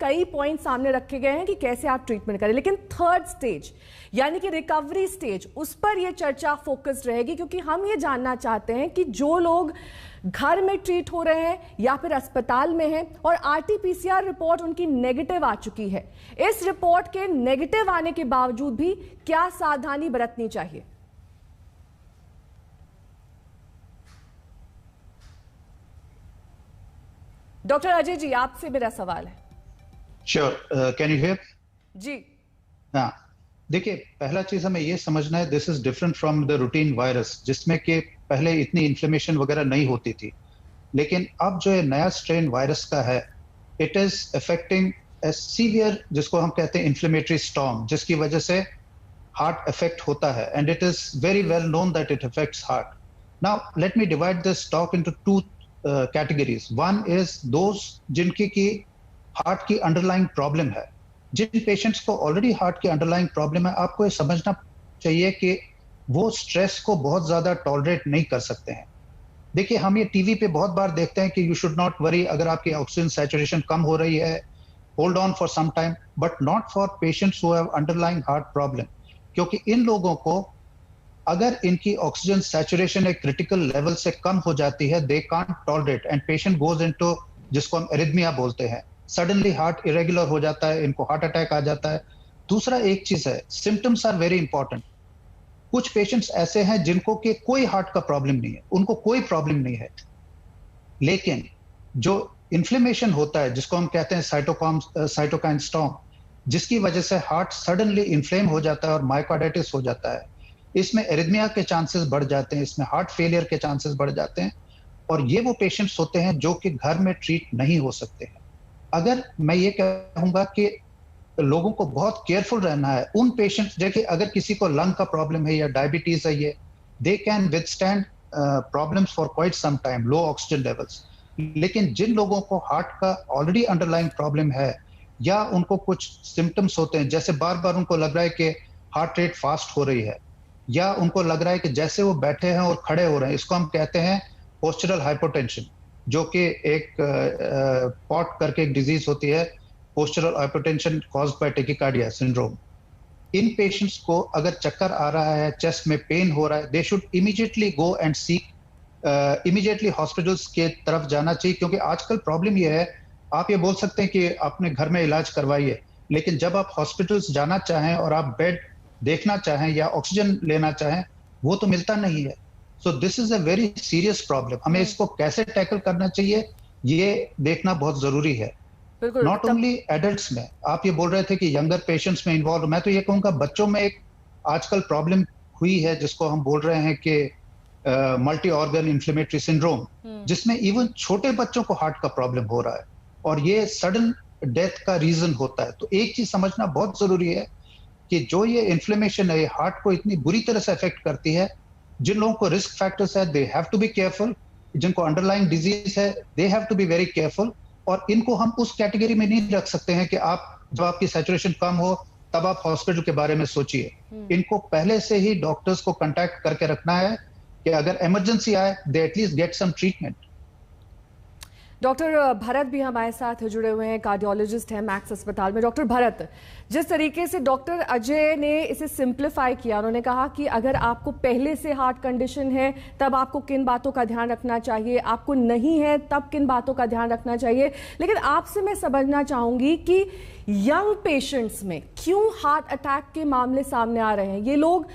कई पॉइंट सामने रखे गए हैं कि कैसे आप ट्रीटमेंट करें, लेकिन थर्ड स्टेज यानी कि रिकवरी स्टेज, उस पर यह चर्चा फोकस्ड रहेगी, क्योंकि हम ये जानना चाहते हैं कि जो लोग घर में ट्रीट हो रहे हैं या फिर अस्पताल में हैं और आरटीपीसीआर रिपोर्ट उनकी नेगेटिव आ चुकी है, इस रिपोर्ट के नेगेटिव आने के बावजूद भी क्या सावधानी बरतनी चाहिए? डॉक्टर अजय जी, आपसे मेरा सवाल है। Sure, can you hear? जी हाँ, देखिए, पहला चीज हमें ये समझना है, this is different from the routine virus, जिसमें कि पहले इतनी इन्फ्लेमेशन वगैरह नहीं होती थी। लेकिन अब जो ये नया स्ट्रेन वायरस का है, it is affecting A severe, जिसको हम कहते हैं इन्फ्लेमेटरी स्टॉर्म, जिसकी वजह से हार्ट अफेक्ट होता है, and it is very well known that it affects heart. Now let me divide this talk into two categories. One is those जिनकी की हार्ट की अंडरलाइंग प्रॉब्लम है। जिन पेशेंट्स को ऑलरेडी हार्ट की अंडरलाइंग प्रॉब्लम है, आपको ये समझना चाहिए कि वो स्ट्रेस को बहुत ज्यादा टॉलरेट नहीं कर सकते हैं। देखिए, हम ये टीवी पे बहुत बार देखते हैं कि यू शुड नॉट वरी, अगर आपकी ऑक्सीजन सैचुरेशन कम हो रही है, hold on for some time, but not for patients who have underlying heart problem. क्योंकि इन लोगों को अगर इनकी ऑक्सीजन सैचुरेशन एक क्रिटिकल लेवल से कम हो जाती है, they can't tolerate and patient goes into, जिसको हम एरिथमिया बोलते हैं, सडनली हार्ट इरेगुलर हो जाता है, इनको हार्ट अटैक आ जाता है। दूसरा एक चीज है, सिम्टम्स आर वेरी इंपॉर्टेंट। कुछ पेशेंट्स ऐसे हैं जिनको कि कोई हार्ट का प्रॉब्लम नहीं है, उनको कोई प्रॉब्लम नहीं है, लेकिन जो इन्फ्लेमेशन होता है, जिसको हम कहते हैं साइटोकाइन स्टॉर्म, जिसकी वजह से हार्ट सडनली इन्फ्लेम हो जाता है और मायोकार्डाइटिस हो जाता है, इसमें एरिथमिया के चांसेस बढ़ जाते हैं, इसमें हार्ट फेलियर के चांसेस बढ़ जाते हैं, और ये वो पेशेंट्स होते हैं जो कि घर में ट्रीट नहीं हो सकते हैं। अगर मैं ये कहूंगा कि लोगों को बहुत केयरफुल रहना है उन पेशेंट्स, देखिए, अगर किसी को लंग का प्रॉब्लम है या डायबिटीज है, ये they can withstand problems for quite some time, low oxygen levels. लेकिन जिन लोगों को हार्ट का ऑलरेडी अंडरलाइंग प्रॉब्लम है या उनको कुछ सिम्टम्स होते हैं, जैसे बार बार उनको लग रहा है कि हार्ट रेट फास्ट हो रही है, या उनको लग रहा है कि जैसे वो बैठे हैं और खड़े हो रहे हैं, इसको हम कहते हैं पोस्चरल हाइपोटेंशन, जो कि एक पॉट करके एक डिजीज होती है, postural hypotension caused by tachycardia syndrome. In patients को अगर चक्कर आ रहा है, चेस्ट में पेन हो रहा है, they should immediately go and seek, immediately hospitals के तरफ जाना चाहिए। क्योंकि आजकल प्रॉब्लम ये है, आप ये बोल सकते हैं कि अपने घर में इलाज करवाइए, लेकिन जब आप हॉस्पिटल्स जाना चाहें और आप बेड देखना चाहें या ऑक्सीजन लेना चाहें, वो तो मिलता नहीं है। So this is a very serious problem. हमें इसको कैसे टैकल करना चाहिए, ये देखना बहुत जरूरी है। नॉट ओनली एडल्ट्स में, आप ये बोल रहे थे कि यंगर पेशेंट्स में इन्वॉल्व, मैं तो ये कहूंगा बच्चों में एक आजकल प्रॉब्लम हुई है, जिसको हम बोल रहे हैं कि मल्टी ऑर्गन इन्फ्लेमेटरी सिंड्रोम, जिसमें इवन छोटे बच्चों को हार्ट का प्रॉब्लम हो रहा है, और ये सडन डेथ का रीजन होता है। तो एक चीज समझना बहुत जरूरी है कि जो ये इन्फ्लेमेशन है, हार्ट को इतनी बुरी तरह से अफेक्ट करती है, जिन लोगों को रिस्क फैक्टर्स है, they have to be careful, जिनको अंडरलाइंग डिजीज है, they have to be very careful. और इनको हम उस कैटेगरी में नहीं रख सकते हैं कि आप, जब आपकी सैचुरेशन कम हो तब आप हॉस्पिटल के बारे में सोचिए। इनको पहले से ही डॉक्टर्स को कांटेक्ट करके रखना है कि अगर इमरजेंसी आए, they at least get some treatment. Doctor Bharat भी हमारे साथ जुड़े हुए हैं, कार्डियोलॉजिस्ट हैं मैक्स अस्पताल में। डॉक्टर भरत, जिस तरीके से डॉक्टर अजय ने इसे सिंप्लीफाई किया, उन्होंने कहा कि अगर आपको पहले से हार्ट कंडीशन है तब आपको किन बातों का ध्यान रखना चाहिए, आपको नहीं है तब किन बातों का ध्यान रखना चाहिए, लेकिन आपसे मैं समझना चाहूंगी कि यंग पेशेंट्स में क्यों हार्ट अटैक के मामले सामने आ रहे हैं? ये लोग